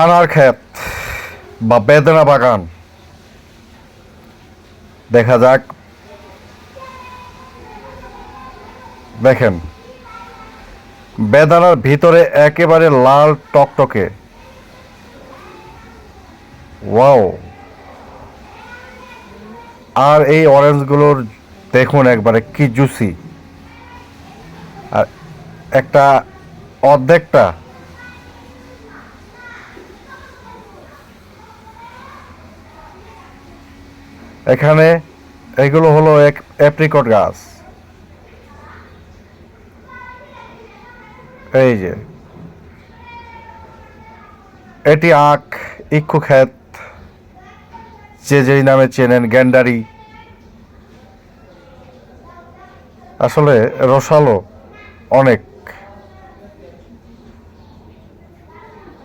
আনার ক্ষেত বা বেদানা বাগান দেখা যাক। দেখেন, বেদানার ভিতরে একেবারে লাল টকটকে। ওয়াও! আর এই অরেঞ্জগুলোর দেখুন একবারে কি জুসি। আর একটা অর্ধেকটা এখানে, এগুলো হলো এক অ্যাপ্রিকট গাছ। এই যে এটি আখ, ইক্ষু ক্ষেত, যে যেই নামে চেনেন, গ্যান্ডারি। আসলে রসালো অনেক।